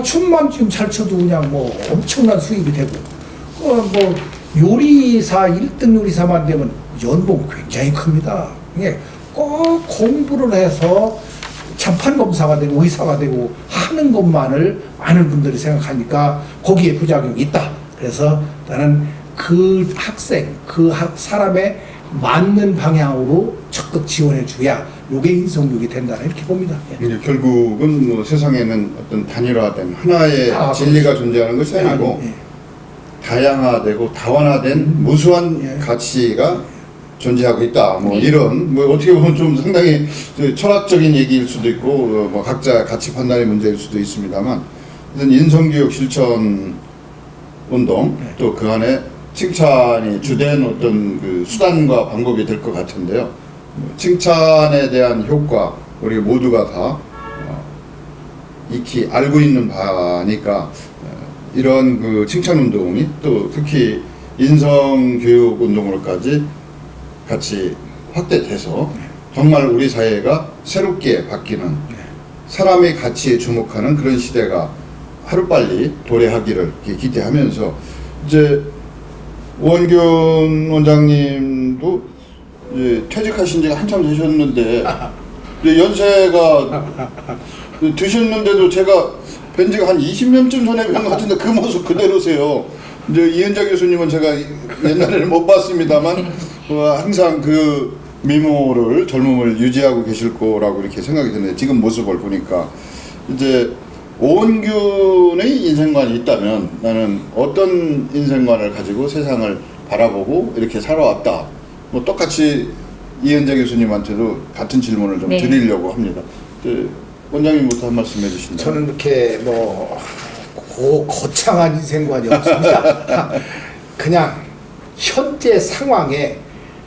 춤만 지금 잘 춰도 그냥 뭐 엄청난 수입이 되고 뭐 요리사 1등 요리사만 되면 연봉 굉장히 큽니다. 이게 꼭 공부를 해서 재판 검사가 되고 의사가 되고 하는 것만을 많은 분들이 생각하니까 거기에 부작용이 있다. 그래서 나는 그 학생, 그 사람의 맞는 방향으로 적극 지원해 줘야 요게 인성교육이 된다 이렇게 봅니다. 이제 결국은 뭐 세상에는 어떤 단일화된 하나의 진리가 존재하는 것이 아니고 다양화되고 다원화된 무수한 가치가 존재하고 있다. 뭐 이런 뭐 어떻게 보면 좀 상당히 철학적인 얘기일 수도 있고 뭐 각자 가치 판단의 문제일 수도 있습니다만, 인성교육 실천 운동 또 그 안에 칭찬이 주된 어떤 그 수단과 방법이 될 것 같은데요. 칭찬에 대한 효과 우리 모두가 다 익히 알고 있는 바니까 이런 그 칭찬 운동이 또 특히 인성 교육 운동으로까지 같이 확대돼서 정말 우리 사회가 새롭게 바뀌는 사람의 가치에 주목하는 그런 시대가 하루빨리 도래하기를 기대하면서, 이제 오원균 원장님도 이제 퇴직하신 지가 한참 되셨는데 이제 연세가 드셨는데도 제가 뵌 지가 한 20년쯤 전에 뵌 것 같은데 그 모습 그대로세요. 이제 이은자 교수님은 제가 옛날에는 못 봤습니다만 항상 그 미모를 젊음을 유지하고 계실 거라고 이렇게 생각이 드는데 지금 모습을 보니까 이제 오원균의 인생관이 있다면 나는 어떤 인생관을 가지고 세상을 바라보고 이렇게 살아왔다. 뭐 똑같이 이은재 교수님한테도 같은 질문을 좀 네. 드리려고 합니다. 원장님부터 한 말씀 해주신다면. 저는 이렇게 뭐 거창한 인생관이 없습니다. 그냥 현재 상황에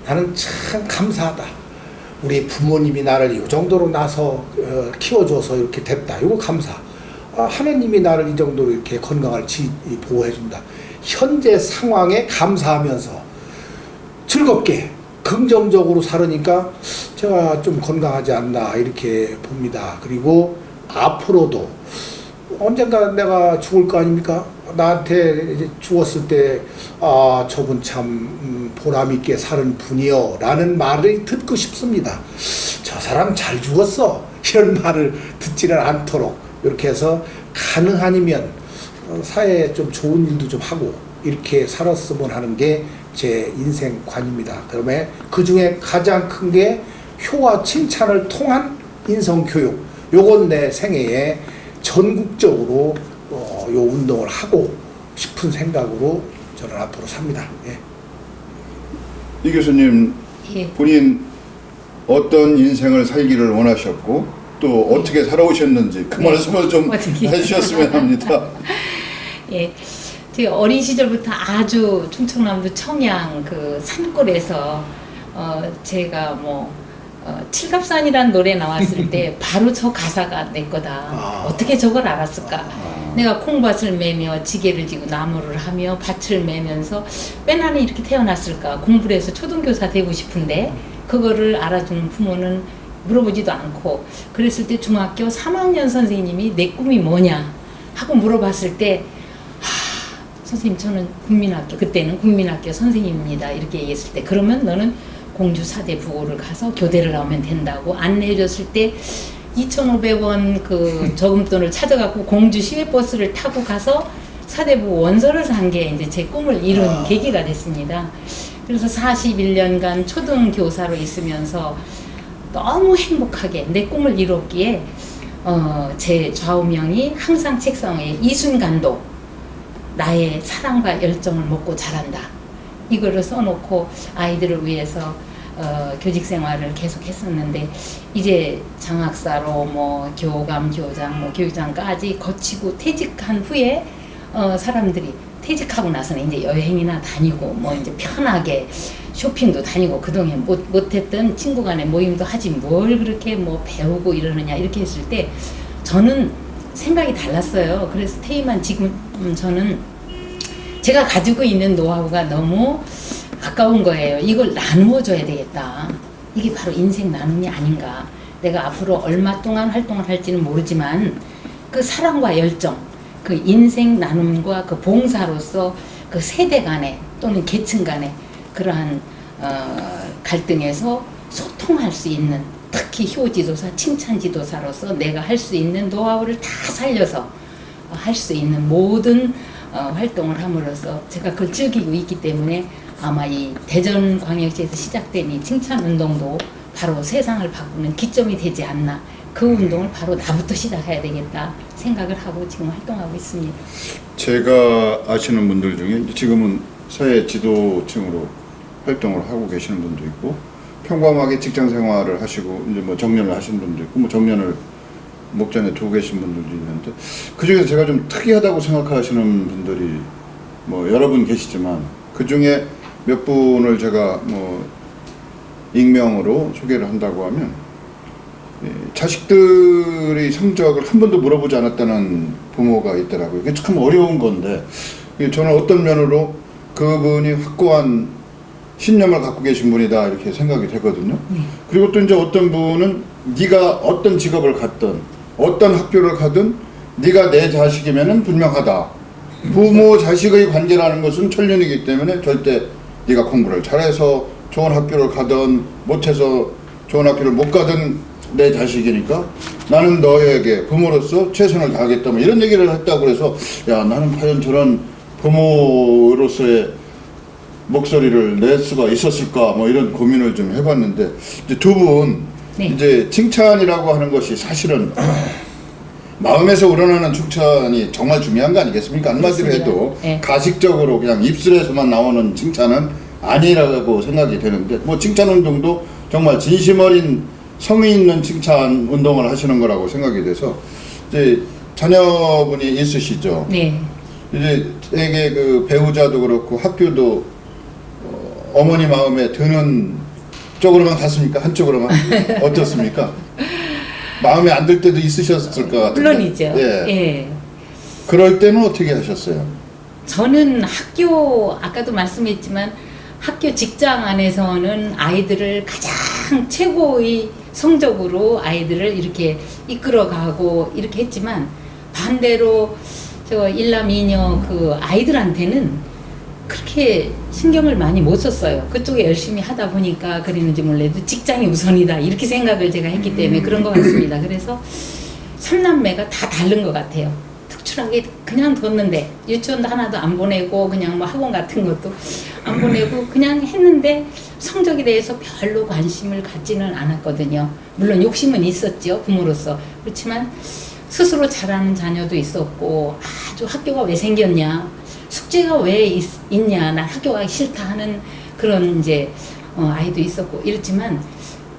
나는 참 감사하다. 우리 부모님이 나를 이 정도로 나서 키워줘서 이렇게 됐다. 이거 감사. 하나님이 나를 이 정도로 이렇게 건강을 보호해준다. 현재 상황에 감사하면서 즐겁게 긍정적으로 살으니까 제가 좀 건강하지 않나 이렇게 봅니다. 그리고 앞으로도 언젠가 내가 죽을 거 아닙니까? 나한테 이제 죽었을 때 저분 참 보람 있게 사는 분이요 라는 말을 듣고 싶습니다. 저 사람 잘 죽었어 이런 말을 듣지는 않도록 이렇게 해서 가능하면 사회에 좀 좋은 일도 좀 하고 이렇게 살았으면 하는 게 제 인생관입니다. 그다음에 그 중에 가장 큰 게 효와 칭찬을 통한 인성교육. 요건 내 생애에 전국적으로 요 운동을 하고 싶은 생각으로 저는 앞으로 삽니다. 예. 이 교수님 예. 본인 어떤 인생을 살기를 원하셨고 또 어떻게 살아오셨는지 그 네. 말씀을 좀 어떻게. 해주셨으면 합니다. 예, 제가 어린 시절부터 아주 충청남도 청양 그 산골에서 제가 뭐 칠갑산이라는 노래 나왔을 때 바로 저 가사가 내 거다. 어떻게 저걸 알았을까? 내가 콩밭을 매며 지게를 지고 나무를 하며 밭을 매면서 왜 나는 이렇게 태어났을까? 공부를 해서 초등교사 되고 싶은데 그거를 알아주는 부모는 물어보지도 않고 그랬을 때 중학교 3학년 선생님이 내 꿈이 뭐냐 하고 물어봤을 때 선생님 저는 국민학교 그때는 국민학교 선생님입니다 이렇게 얘기했을 때 그러면 너는 공주 사대부고를 가서 교대를 나오면 된다고 안내해줬을 때 2,500원 그 저금돈을 찾아갖고 공주 시외버스를 타고 가서 사대부 원서를 산 게 이제 제 꿈을 이룬 계기가 됐습니다. 그래서 41년간 초등교사로 있으면서 너무 행복하게 내 꿈을 이뤘기에 제 좌우명이 항상 책상 위에 이순간도 나의 사랑과 열정을 먹고 자란다. 이거를 써놓고 아이들을 위해서 교직 생활을 계속 했었는데 이제 장학사로 뭐 교감, 교장, 뭐 교육장까지 거치고 퇴직한 후에 사람들이 퇴직하고 나서는 이제 여행이나 다니고 뭐 이제 편하게 쇼핑도 다니고 그동안 못했던 친구 간의 모임도 하지 뭘 그렇게 뭐 배우고 이러느냐 이렇게 했을 때 저는 생각이 달랐어요. 그래서 퇴임한 지금 저는 제가 가지고 있는 노하우가 너무 아까운 거예요. 이걸 나누어 줘야 되겠다. 이게 바로 인생 나눔이 아닌가. 내가 앞으로 얼마 동안 활동을 할지는 모르지만 그 사랑과 열정, 그 인생 나눔과 그 봉사로서 그 세대 간에 또는 계층 간에 그러한 갈등에서 소통할 수 있는 특히 효지도사, 칭찬지도사로서 내가 할 수 있는 노하우를 다 살려서 할 수 있는 모든 활동을 함으로써 제가 그걸 즐기고 있기 때문에 아마 이 대전광역시에서 시작된 이 칭찬운동도 바로 세상을 바꾸는 기점이 되지 않나. 그 운동을 바로 나부터 시작해야 되겠다 생각을 하고 지금 활동하고 있습니다. 제가 아시는 분들 중에 지금은 사회 지도층으로 활동을 하고 계시는 분도 있고 평범하게 직장 생활을 하시고 이제 뭐 정년을 하신 분도 있고 뭐 정년을 목전에 두고 계신 분들도 있는데 그 중에서 제가 좀 특이하다고 생각하시는 분들이 뭐 여러 분 계시지만 그 중에 몇 분을 제가 뭐 익명으로 소개를 한다고 하면 자식들의 성적을 한 번도 물어보지 않았다는 부모가 있더라고요. 이게 참 어려운 건데 저는 어떤 면으로 그분이 확고한 신념을 갖고 계신 분이다 이렇게 생각이 되거든요. 그리고 또 이제 어떤 분은 네가 어떤 직업을 갖든 어떤 학교를 가든 네가 내 자식이면은 분명하다. 부모 자식의 관계라는 것은 천륜이기 때문에 절대 네가 공부를 잘해서 좋은 학교를 가든 못해서 좋은 학교를 못 가든 내 자식이니까 나는 너에게 부모로서 최선을 다하겠다 뭐 이런 얘기를 했다고 해서 야 나는 과연 저런 부모로서의 목소리를 낼 수가 있었을까 뭐 이런 고민을 좀 해봤는데 이제 두 분 네. 이제 칭찬이라고 하는 것이 사실은 마음에서 우러나는 칭찬이 정말 중요한 거 아니겠습니까? 한마디로 그렇습니다. 해도 네. 가식적으로 그냥 입술에서만 나오는 칭찬은 아니라고 생각이 되는데 뭐 칭찬 운동도 정말 진심 어린 성의 있는 칭찬 운동을 하시는 거라고 생각이 돼서 이제 자녀분이 있으시죠. 네. 이제 되게 그 배우자도 그렇고 학교도 어머니 마음에 드는 쪽으로만 갔습니까? 한쪽으로만 어떻습니까? 마음에 안 들 때도 있으셨을 것 같은데. 물론이죠. 예. 예. 그럴 때는 어떻게 하셨어요? 저는 학교 아까도 말씀했지만 학교 직장 안에서는 아이들을 가장 최고의 성적으로 아이들을 이렇게 이끌어가고 이렇게 했지만 반대로 저 일남 이녀 그 아이들한테는 그렇게 신경을 많이 못 썼어요. 그쪽에 열심히 하다 보니까 그랬는지 몰라도 직장이 우선이다 이렇게 생각을 제가 했기 때문에 그런 것 같습니다. 그래서 삼남매가 다 다른 것 같아요. 특출하게 그냥 뒀는데 유치원도 하나도 안 보내고 그냥 뭐 학원 같은 것도 안 보내고 그냥 했는데 성적에 대해서 별로 관심을 갖지는 않았거든요. 물론 욕심은 있었죠, 부모로서. 그렇지만 스스로 잘하는 자녀도 있었고 아주 학교가 왜 생겼냐, 숙제가 왜 있냐, 난 학교 가기 싫다 하는 그런 이제 아이도 있었고 이렇지만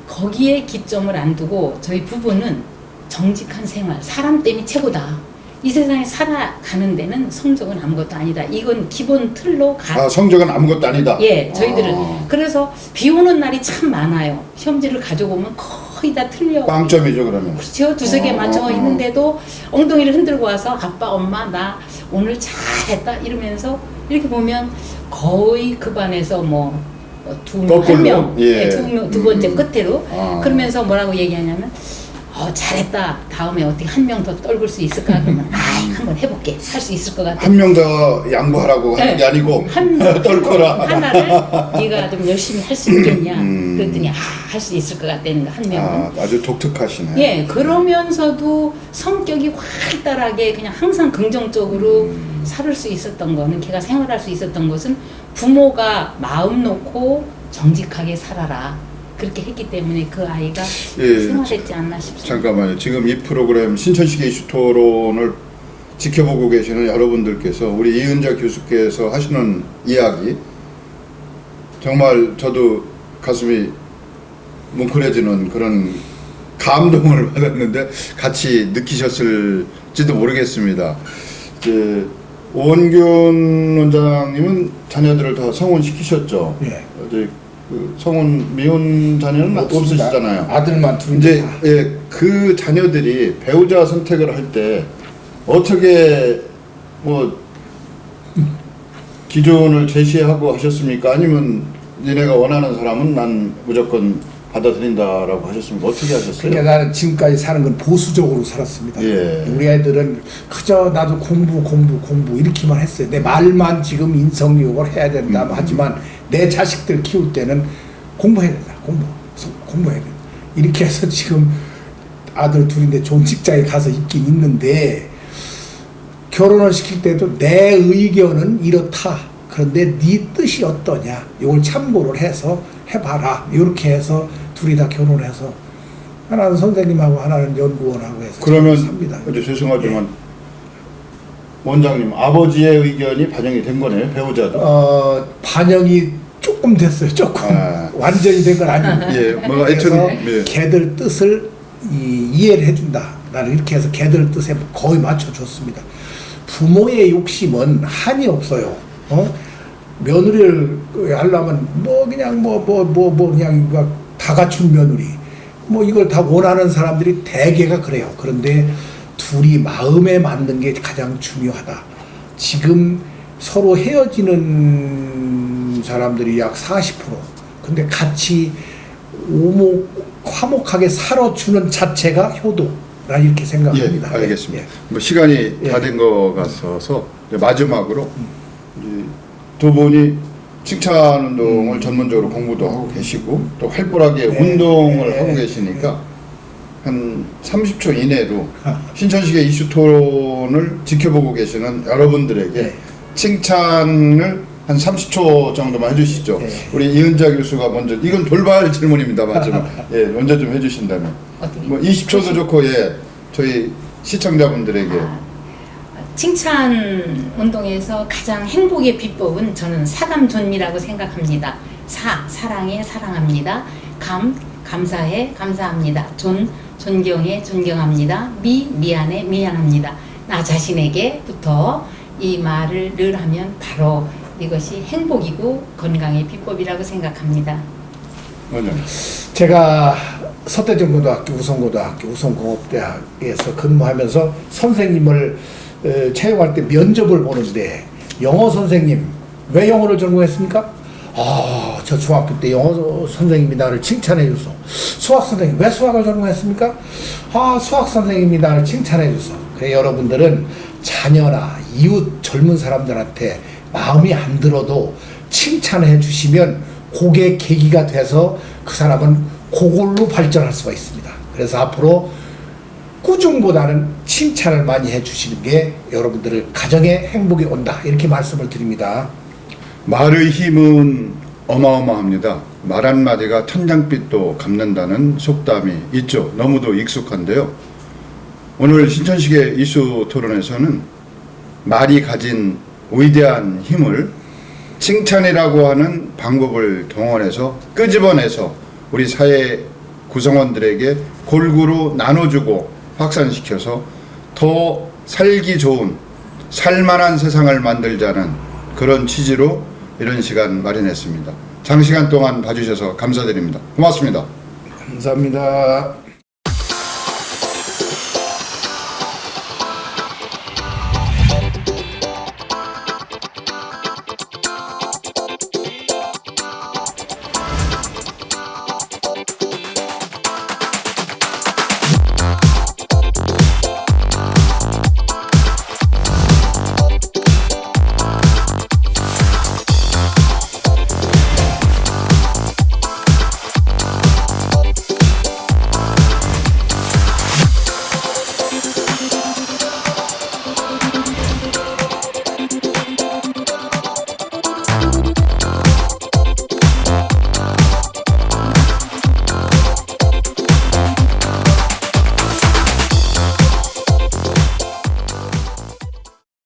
거기에 기점을 안 두고 저희 부부는 정직한 생활, 사람 땜이 최고다. 이 세상에 살아가는 데는 성적은 아무것도 아니다. 이건 기본 틀로 아, 성적은 아무것도 아니다. 예, 저희들은. 아. 그래서 비 오는 날이 참 많아요. 시험지를 가져오면 거의 다 틀려. 빵점이죠 그러면. 그렇죠. 두세 개 맞춰 있는데도 엉덩이를 흔들고 와서 아빠, 엄마, 나 오늘 잘했다 이러면서 이렇게 보면 거의 그 반에서 뭐 거꾸로? 한 명, 예. 두 번째 끝으로 아. 그러면서 뭐라고 얘기하냐면 잘했다. 다음에 어떻게 한 명 더 떨굴 수 있을까? 그러면 한번 해볼게. 할 수 있을 것 같아. 한 명 더 양보하라고 하는 네. 게 아니고 한 떨거라. 하나를 네가 좀 열심히 할 수 있겠냐? 그랬더니 할 수 있을 것 같다는 거 한 명은. 아, 아주 독특하시네. 예, 그러면서도 성격이 활달하게 그냥 항상 긍정적으로 살을 수 있었던 거는 걔가 생활할 수 있었던 것은 부모가 마음 놓고 정직하게 살아라. 그렇게 했기 때문에 그 아이가 예, 생활했지 않나 싶습니다. 잠깐만요. 지금 이 프로그램 신천식의 이슈 토론을 지켜보고 계시는 여러분들께서 우리 이은자 교수께서 하시는 이야기 정말 저도 가슴이 뭉클해지는 그런 감동을 받았는데 같이 느끼셨을지도 모르겠습니다. 이제 오원균 원장님은 자녀들을 다 성혼시키셨죠? 예. 이제 그 성혼 미혼 자녀는 없습니다. 없으시잖아요. 아들만 둘인데 이제 예, 그 자녀들이 배우자 선택을 할 때 어떻게 뭐 기준을 제시하고 하셨습니까? 아니면 니네가 원하는 사람은 난 무조건 받아들인다라고 하셨습니까? 어떻게 하셨어요? 그러니까 나는 지금까지 사는 건 보수적으로 살았습니다. 예. 우리 애들은 그저 나도 공부 이렇게만 했어요. 내 말만 지금 인성교육을 해야 된다 하지만 내 자식들 키울 때는 공부해야 된다. 공부해야 된다. 이렇게 해서 지금 아들 둘인데 좋은 직장에 가서 있긴 있는데 결혼을 시킬 때도 내 의견은 이렇다. 그런데 네 뜻이 어떠냐? 이걸 참고를 해서 해봐라. 이렇게 해서 둘이 다 결혼해서 하나는 선생님하고 하나는 연구원하고 해서 그러면 삽니다. 이제 죄송하지만 원장님 아버지의 의견이 반영이 된 거네요, 배우자도. 반영이 조금 됐어요. 조금 아. 완전히 된 건 아니고. 예, 뭐 그래서 하여튼 예. 걔들 뜻을 이해를 해준다. 나는 이렇게 해서 걔들 뜻에 거의 맞춰줬습니다. 부모의 욕심은 한이 없어요. 며느리를 하려면 뭐 그냥 그냥 다 갖춘 며느리 뭐 이걸 다 원하는 사람들이 대개가 그래요. 그런데 둘이 마음에 맞는 게 가장 중요하다. 지금 서로 헤어지는 사람들이 약 40%. 근데 같이 화목하게 살아주는 자체가 효도. 난 이렇게 생각합니다. 예, 알겠습니다. 예. 뭐 시간이 예. 다 된 것 같아서 이제 마지막으로 이제 두 분이 칭찬 운동을 전문적으로 공부도 하고 계시고 또 활발하게 네. 운동을 네. 하고 계시니까 한 30초 이내로 신천식의 이슈 토론을 지켜보고 계시는 여러분들에게 네. 칭찬을 한 30초 정도만 해주시죠. 네. 우리 이은자 교수가 먼저, 이건 돌발 질문입니다. 마지막. 예, 먼저 좀 해주신다면. 어떻게? 뭐 20초도 좋고, 예, 저희 시청자분들에게. 칭찬 운동에서 가장 행복의 비법은 저는 사감존미라고 생각합니다. 사랑해 사랑합니다. 감사해 감사합니다. 존경해 존경합니다. 미안해 미안합니다. 나 자신에게부터 이 말을 늘 하면 바로 이것이 행복이고 건강의 비법이라고 생각합니다. 원장님. 제가 서대전고등학교, 우성고등학교, 우성공업대학에서 근무하면서 선생님을 채용할 때 면접을 보는데 영어 선생님 왜 영어를 전공했습니까? 저 중학교 때 영어 선생님이 나를 칭찬해 줘서. 수학 선생님 왜 수학을 전공했습니까? 수학 선생님이 나를 칭찬해 줘서. 그래, 여러분들은 자녀나 이웃 젊은 사람들한테 마음이 안 들어도 칭찬해 주시면 그게 계기가 돼서 그 사람은 그걸로 발전할 수가 있습니다. 그래서 앞으로 꾸중보다는 칭찬을 많이 해 주시는 게 여러분들의 가정에 행복이 온다, 이렇게 말씀을 드립니다. 말의 힘은 어마어마합니다. 말 한마디가 천장빛도 갚는다는 속담이 있죠. 너무도 익숙한데요. 오늘 신천식의 이슈 토론에서는 말이 가진 위대한 힘을 칭찬이라고 하는 방법을 동원해서 끄집어내서 우리 사회 구성원들에게 골고루 나눠주고 확산시켜서 더 살기 좋은, 살만한 세상을 만들자는 그런 취지로 이런 시간 마련했습니다. 장시간 동안 봐주셔서 감사드립니다. 고맙습니다. 감사합니다.